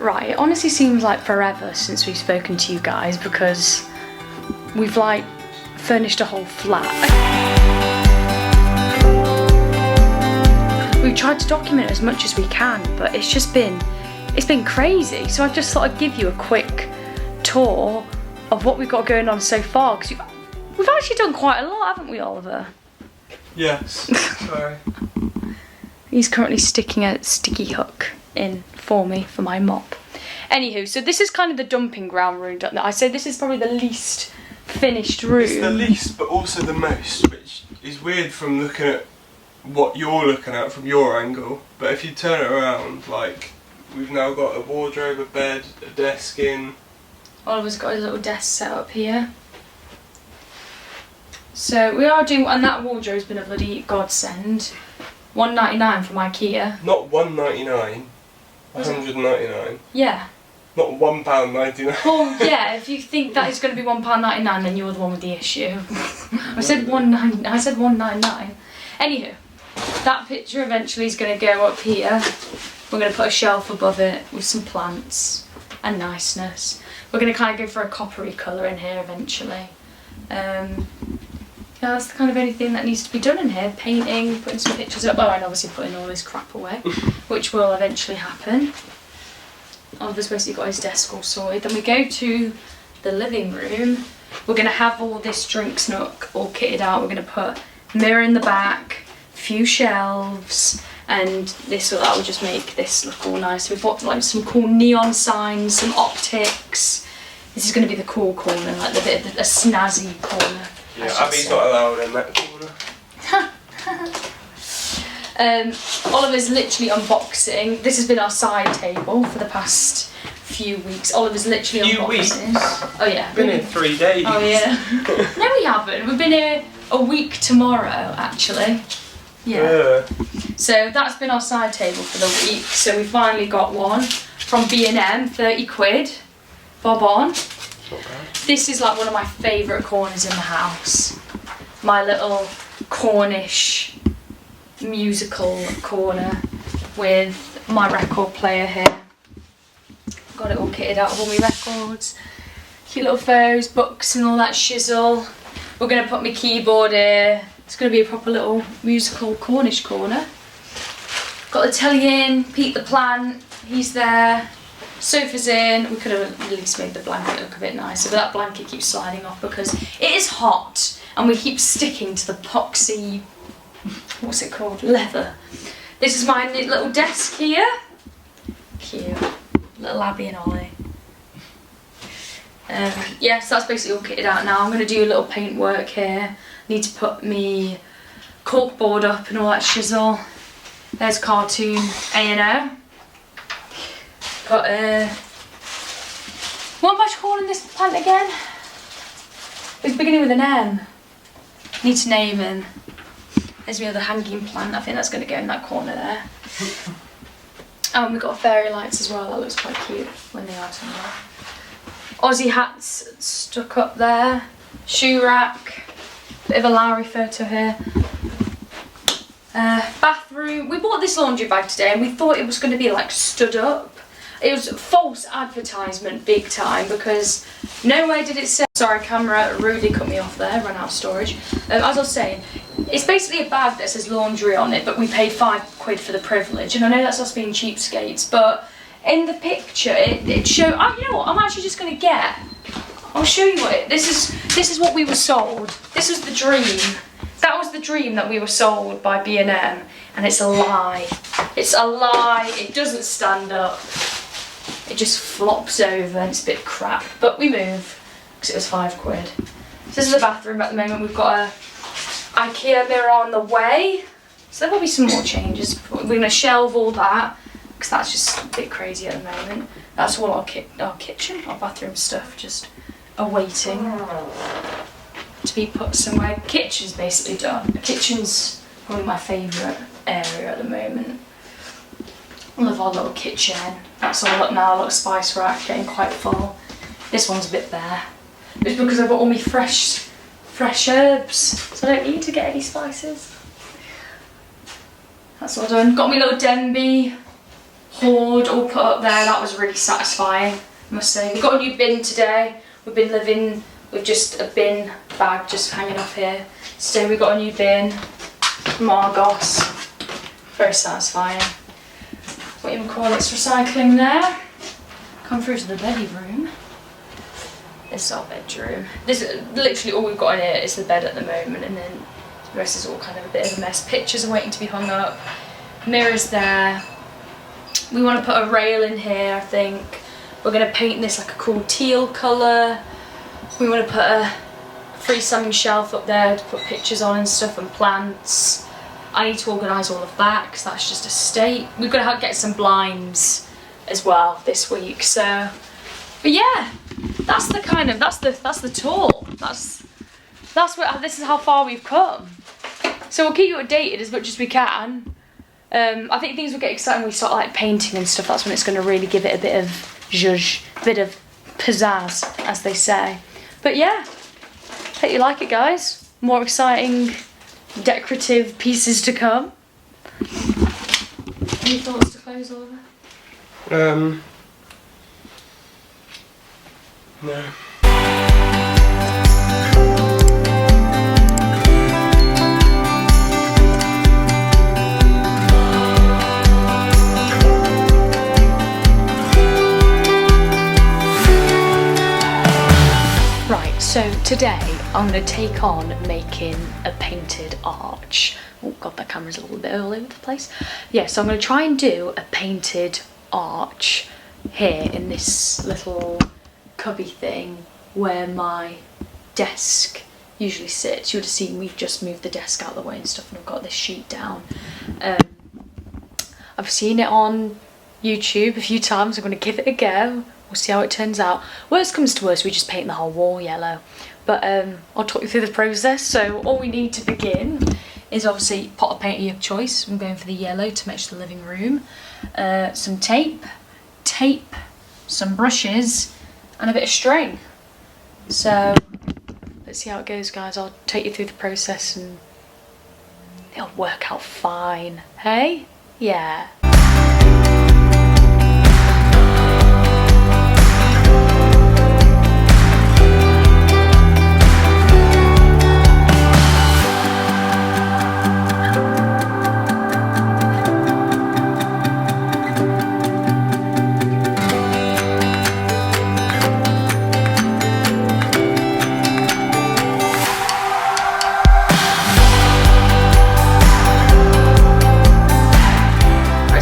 Right, it honestly seems like forever since we've spoken to you guys because we've like furnished a whole flat. We've tried to document as much as we can, but it's been crazy. So I just thought I'd give you a quick tour of what we've got going on so far, because we've actually done quite a lot, haven't we, Oliver? Yes, sorry. He's currently sticking a sticky hook in for me for my mop. Anywho, so this is kind of the dumping ground room. I say this is probably the least finished room. It's the least, but also the most, which is weird from looking at what you're looking at from your angle. But if you turn it around, like, we've now got a wardrobe, a bed, a desk in. Oliver's got his little desk set up here. So we are doing, and that wardrobe's been a bloody godsend. £1.99 from IKEA. Not £1.99, £100.99. Yeah. Not £1.99. Well, yeah, if you think that is going to be £1.99, then you're the one with the issue. I said £1.99. Anywho, that picture eventually is going to go up here. We're going to put a shelf above it with some plants and niceness. We're going to kind of go for a coppery colour in here eventually. Yeah, that's the kind of anything that needs to be done in here. Painting, putting some pictures up, and obviously putting all this crap away, which will eventually happen. Oliver's basically got his desk all sorted. Then we go to the living room. We're going to have all this drinks nook all kitted out. We're going to put mirror in the back, few shelves, and that will just make this look all nice. We've got like some cool neon signs, some optics. This is going to be the cool corner, like the bit of a snazzy corner. Yeah, Abby's not allowed in that corner. Oliver's literally unboxing. This has been our side table for the past few weeks. Oliver's literally unboxing. Oh yeah. Been here 3 days. Oh yeah. No, we haven't. We've been here a week tomorrow, actually. Yeah. So that's been our side table for the week. So we finally got one from B&M, 30 quid. Bob on. This is like one of my favourite corners in the house. My little Cornish musical corner with my record player here. Got it all kitted out with all my records. Cute little photos, books and all that shizzle. We're going to put my keyboard here. It's going to be a proper little musical Cornish corner. Got the telly in, Pete the plant, he's there. Sofa's in. We could have at least made the blanket look a bit nicer, but that blanket keeps sliding off because it is hot and we keep sticking to the epoxy, what's it called, leather. This is my little desk here. Cute. Little Abby and Ollie. Yeah, so that's basically all kitted out now. I'm going to do a little paint work here. Need to put me cork board up and all that shizzle. There's cartoon A&O. Got what am I calling this plant again? It's beginning with an M. Need to name him. There's my other hanging plant. I think that's going to go in that corner there. Oh, and we've got fairy lights as well. That looks quite cute when they are turned on. Aussie hats stuck up there. Shoe rack. Bit of a Lowry photo here. Bathroom. We bought this laundry bag today and we thought it was going to be like stood up. It was false advertisement big time because nowhere did it say, sorry camera, Rudy cut me off there, ran out of storage. As I was saying, it's basically a bag that says laundry on it, but we paid £5 for the privilege, and I know that's us being cheapskates, but in the picture it showed, oh you know what, I'm actually just going to I'll show you what this is what we were sold. This was the dream. That was the dream that we were sold by B&M, and it's a lie. It's a lie, it doesn't stand up. It just flops over and it's a bit crap, but we move because it was £5. So this is the bathroom at the moment. We've got a IKEA mirror on the way, so there will be some more changes. We're going to shelve all that because that's just a bit crazy at the moment. That's all our kitchen, our bathroom stuff, just awaiting to be put somewhere. Kitchen's basically done. The kitchen's probably my favourite area at the moment. Love our little kitchen. That's all up now, a little spice rack, getting quite full. This one's a bit bare. It's because I've got all my fresh herbs, so I don't need to get any spices. That's all done. Got my little Denby hoard all put up there. That was really satisfying, I must say. We got a new bin today. We've been living with just a bin bag just hanging off here. So we got a new bin from Argos. Very satisfying. What you call it's recycling there. Come through to the bedroom. This is our bedroom. This is literally all we've got in here is the bed at the moment, and then the rest is all kind of a bit of a mess. Pictures are waiting to be hung up. Mirrors there. We want to put a rail in here, I think. We're going to paint this like a cool teal colour. We want to put a freestanding shelf up there to put pictures on and stuff, and plants. I need to organise all of that because that's just a state. We've got to get some blinds as well this week. So, but yeah, that's the kind of that's the tour. This is how far we've come. So we'll keep you updated as much as we can. I think things will get exciting when we start like painting and stuff. That's when it's going to really give it a bit of zhuzh, a bit of pizzazz, as they say. But yeah, hope you like it, guys. More exciting, decorative pieces to come. Any thoughts to close, Oliver? No. Right, so today I'm going to take on making a painted arch. Oh god, that camera's a little bit all over the place. Yeah, so I'm going to try and do a painted arch here in this little cubby thing where my desk usually sits. You would have seen we've just moved the desk out of the way and stuff, and I've got this sheet down. I've seen it on YouTube a few times. I'm going to give it a go. We'll see how it turns out. Worst comes to worst, we just paint the whole wall yellow. But I'll talk you through the process. So all we need to begin is obviously pot of paint of your choice. I'm going for the yellow to match the living room. Some tape, some brushes, and a bit of string. So let's see how it goes, guys. I'll take you through the process and it'll work out fine. Hey? Yeah.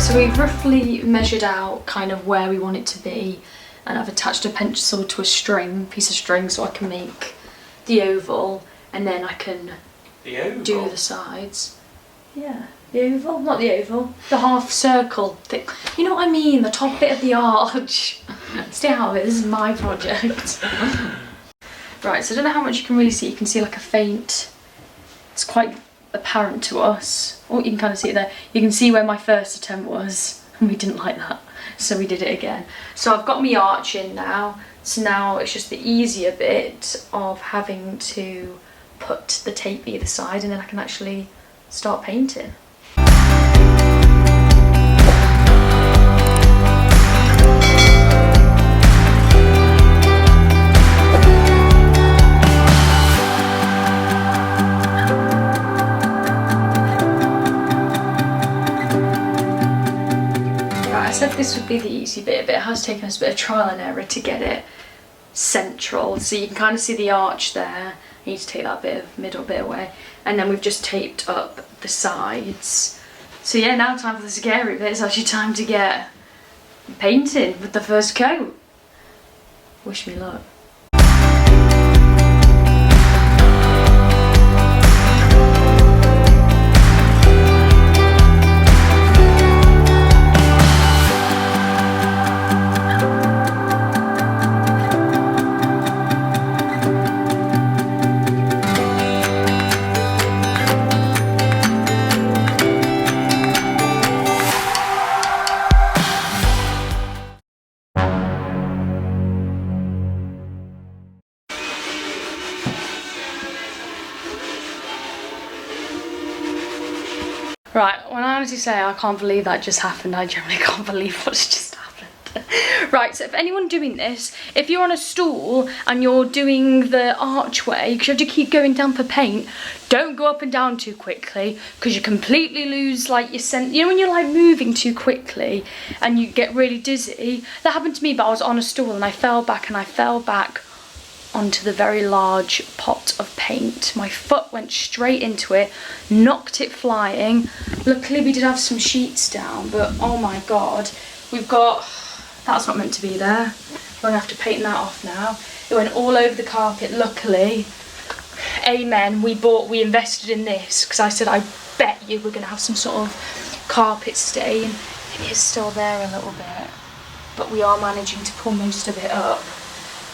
So we've roughly measured out kind of where we want it to be, and I've attached a pencil to a piece of string so I can make the oval, and then I can do the sides. Yeah, the oval, not the oval, the half circle thing. You know what I mean, the top bit of the arch. Stay out of it, this is my project. Right, so I don't know how much you can really see. You can see like a faint, it's quite apparent to us. Oh, you can kind of see it there. You can see where my first attempt was, and we didn't like that, so we did it again. So I've got my arch in now, so now it's just the easier bit of having to put the tape either side, and then I can actually start painting. I said this would be the easy bit, but it has taken us a bit of trial and error to get it central. So you can kind of see the arch there. You need to take that bit of middle bit away, and then we've just taped up the sides. So yeah, now time for the scary bit. It's actually time to get painting with the first coat. Wish me luck. Right, when I honestly say I can't believe that just happened, I generally can't believe what's just happened. Right, so if anyone doing this, if you're on a stool and you're doing the archway, because you have to keep going down for paint, don't go up and down too quickly, because you completely lose like your sense. You know when you're like moving too quickly and you get really dizzy? That happened to me, but I was on a stool and I fell back onto the very large pot of paint. My foot went straight into it, knocked it flying. Luckily we did have some sheets down, but oh my god, we've got, that's not meant to be there. We're gonna have to paint that off now. It went all over the carpet. Luckily, amen, we invested in this, because I said I bet you we're gonna have some sort of carpet stain. It is still there a little bit, but we are managing to pull most of it up.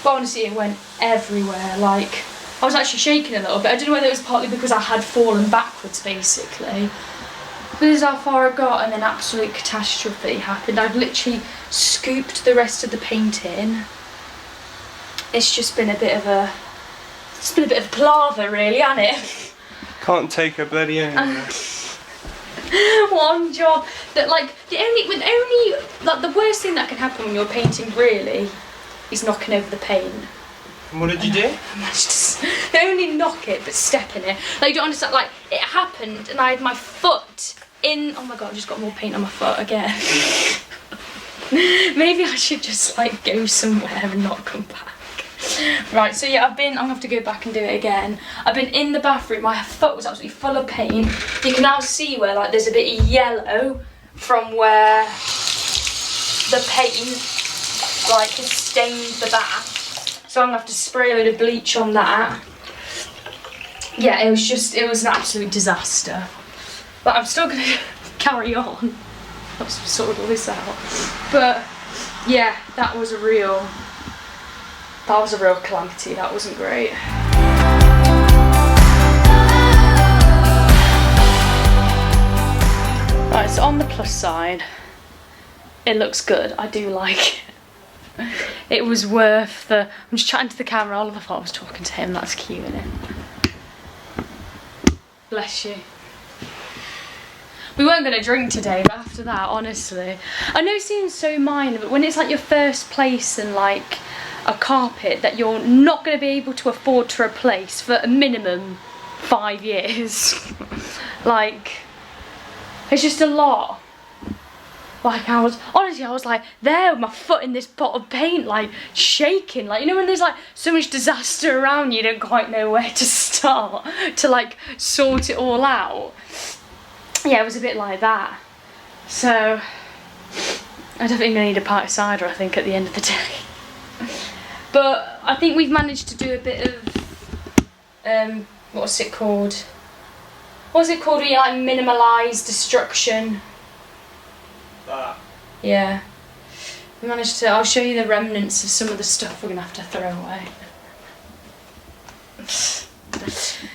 But honestly, it went everywhere. Like, I was actually shaking a little bit. I don't know whether it was partly because I had fallen backwards, basically. But this is how far I got, and then absolute catastrophe happened. I've literally scooped the rest of the paint in. It's just been a bit of a palaver, really, hasn't it? Can't take a bloody anywhere. One job that, like, the worst thing that can happen when you're painting, really, is knocking over the paint. And what did you do? I managed to only knock it, but step in it. Like, you don't understand, like, it happened and I had my foot in, oh my god, I just got more paint on my foot again. Maybe I should just, like, go somewhere and not come back. Right, so yeah, I'm gonna have to go back and do it again. I've been in the bathroom, my foot was absolutely full of paint. You can now see where, like, there's a bit of yellow from where the paint, like, has stained the bath. So I'm gonna have to spray a load of bleach on that. Yeah, it was an absolute disaster. But I'm still gonna carry on. I've sorted all this out. But yeah, that was a real calamity. That wasn't great. Right, so on the plus side, it looks good. I do like it. It was worth the... I'm just chatting to the camera. Oliver thought I was talking to him. That's cute, isn't it? Bless you. We weren't going to drink today, but after that, honestly... I know it seems so minor, but when it's like your first place and like a carpet that you're not going to be able to afford to replace for a minimum 5 years, like, it's just a lot. Like, I was like there with my foot in this pot of paint, like shaking, like, you know when there's like so much disaster around you don't quite know where to start to like sort it all out. Yeah, it was a bit like that. So I don't think I need a pint of cider, I think, at the end of the day. But I think we've managed to do a bit of what's it called when you like minimalise destruction. That. Yeah. We managed to, I'll show you the remnants of some of the stuff we're going to have to throw away.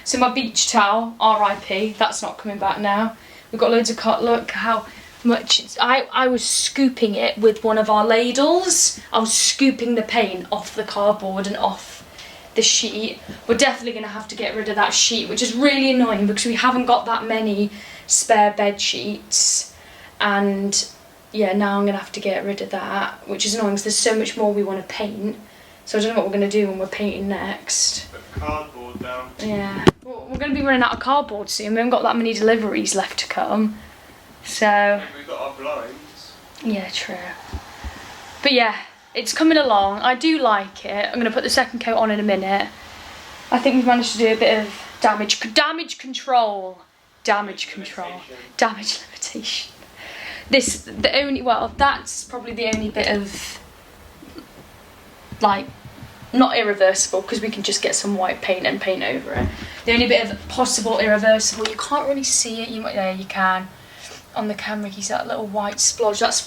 So my beach towel, RIP, that's not coming back now. We've got loads of look how much, I was scooping it with one of our ladles. I was scooping the paint off the cardboard and off the sheet. We're definitely going to have to get rid of that sheet, which is really annoying because we haven't got that many spare bed sheets. And yeah, now I'm going to have to get rid of that, which is annoying because there's so much more we want to paint. So I don't know what we're going to do when we're painting next. Put cardboard down. Yeah. Well, we're going to be running out of cardboard soon. We haven't got that many deliveries left to come. So... We've got our blinds. Yeah, true. But yeah, it's coming along. I do like it. I'm going to put the second coat on in a minute. I think we've managed to do a bit of damage control. Damage limitation. That's probably the only bit of, like, not irreversible, because we can just get some white paint and paint over it. The only bit of possible irreversible, you can't really see it, there you can. On the camera you see that little white splodge, that's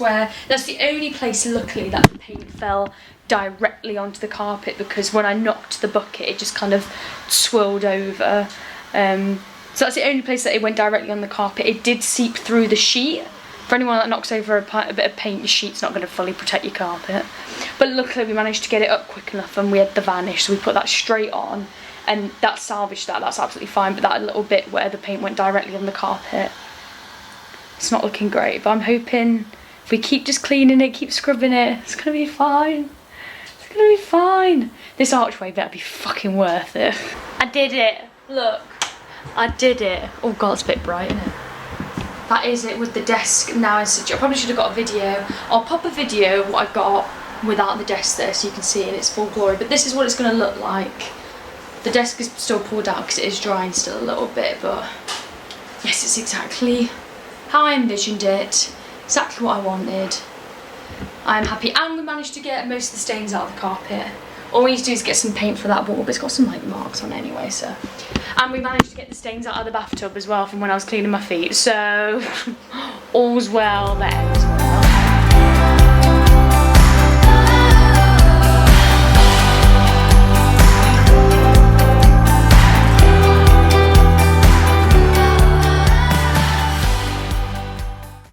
the only place, luckily, that the paint fell directly onto the carpet, because when I knocked the bucket it just kind of swirled over. So that's the only place that it went directly on the carpet. It did seep through the sheet. For anyone that knocks over a bit of paint, your sheet's not going to fully protect your carpet. But luckily we managed to get it up quick enough and we had the vanish, so we put that straight on and that salvaged that, that's absolutely fine. But that little bit where the paint went directly on the carpet, It's not looking great, but I'm hoping if we keep just cleaning it, keep scrubbing it, it's gonna be fine. It's gonna be fine. This archway better be fucking worth it. I did it. Look, I did it. Oh God, it's a bit bright, isn't it? That is it with the desk now in situ. I probably should have got a video. I'll pop a video of what I got without the desk there so you can see it in its full glory. But this is what it's going to look like. The desk is still pulled out because it is drying still a little bit, but yes, it's exactly how I envisioned it. Exactly what I wanted. I'm happy, and we managed to get most of the stains out of the carpet. All we need to do is get some paint for that wall, but it's got some like marks on it anyway, so. And we managed to get the stains out of the bathtub as well from when I was cleaning my feet, so all's well there.